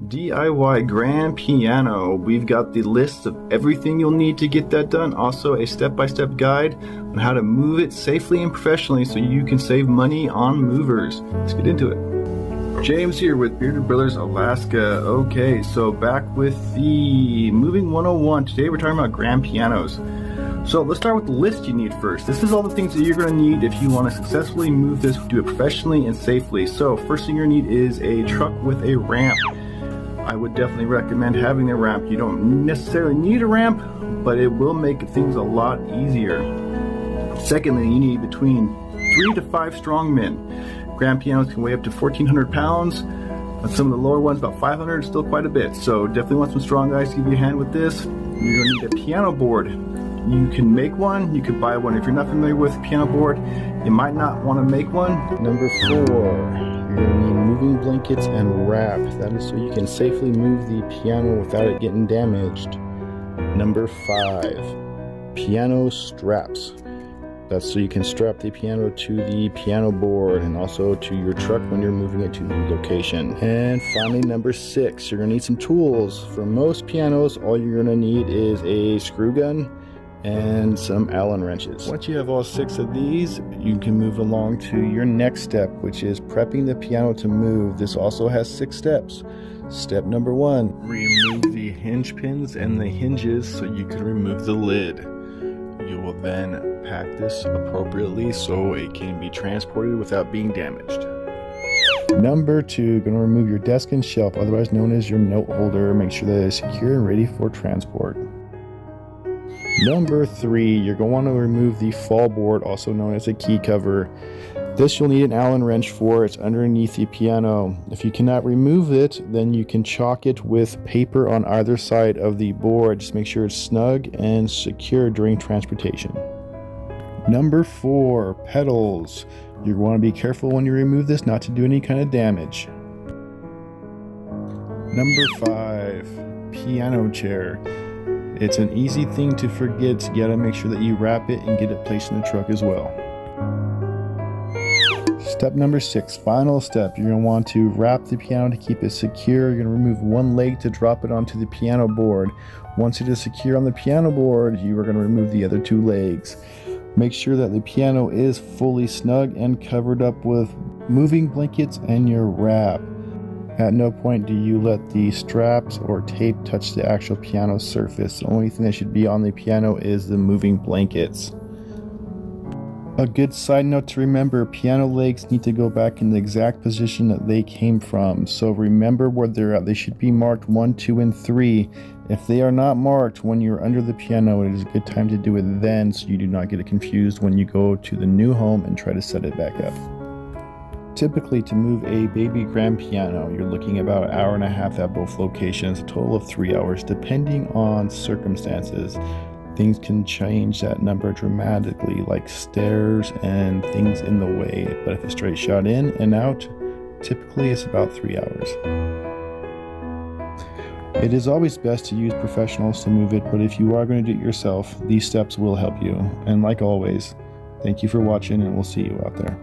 DIY grand piano. We've got the list of everything you'll need to get that done. Also a step-by-step guide on how to move it safely and professionally so you can save money on movers. Let's get into it. James here with Bearded Brothers Alaska. Okay, so back with the Moving 101. Today we're talking about grand pianos. So let's start with the list you need first. This is all the things that you're going to need if you want to successfully move this, do it professionally and safely. So first thing you're going to need is a truck with a ramp. I would definitely recommend having a ramp. You don't necessarily need a ramp, but it will make things a lot easier. Secondly, you need between 3 to 5 strong men. Grand pianos can weigh up to 1,400 pounds. Some of the lower ones, about 500, still quite a bit. So definitely want some strong guys to give you a hand with this. You're going to need a piano board. You can make one, you can buy one. If you're not familiar with a piano board, you might not want to make one. Number 4, you're going to need moving blankets and wrap. That is so you can safely move the piano without it getting damaged. Number 5, piano straps. That's so you can strap the piano to the piano board and also to your truck when you're moving it to the location. And finally, number 6, you're going to need some tools. For most pianos, all you're going to need is a screw gun and some Allen wrenches. Once you have all 6 of these, you can move along to your next step, which is prepping the piano to move. This also has 6 steps. Step number 1, remove the hinge pins and the hinges so you can remove the lid. You will then pack this appropriately so it can be transported without being damaged. Number 2, you're going to remove your desk and shelf, otherwise known as your note holder. Make sure that it is secure and ready for transport. Number 3, you're going to want to remove the fall board, also known as a key cover. This you'll need an Allen wrench for. It's underneath the piano. If you cannot remove it, then you can chalk it with paper on either side of the board. Just make sure it's snug and secure during transportation. Number 4, pedals. You want to be careful when you remove this not to do any kind of damage. Number 5, piano chair. It's an easy thing to forget. You gotta make sure that you wrap it and get it placed in the truck as well. Step number 6, final step. You're gonna want to wrap the piano to keep it secure. You're gonna remove one leg to drop it onto the piano board. Once it is secure on the piano board, you are gonna remove the other 2 legs. Make sure that the piano is fully snug and covered up with moving blankets and your wrap. At no point do you let the straps or tape touch the actual piano surface. The only thing that should be on the piano is the moving blankets. A good side note to remember, piano legs need to go back in the exact position that they came from. So remember where they're at. They should be marked 1, 2, and 3. If they are not marked when you're under the piano, it is a good time to do it then so you do not get it confused when you go to the new home and try to set it back up. Typically, to move a baby grand piano, you're looking about 1.5 hours at both locations, a total of 3 hours, depending on circumstances. Things can change that number dramatically, like stairs and things in the way, but if it's straight shot in and out, typically it's about 3 hours. It is always best to use professionals to move it, but if you are going to do it yourself, these steps will help you. And like always, thank you for watching, and we'll see you out there.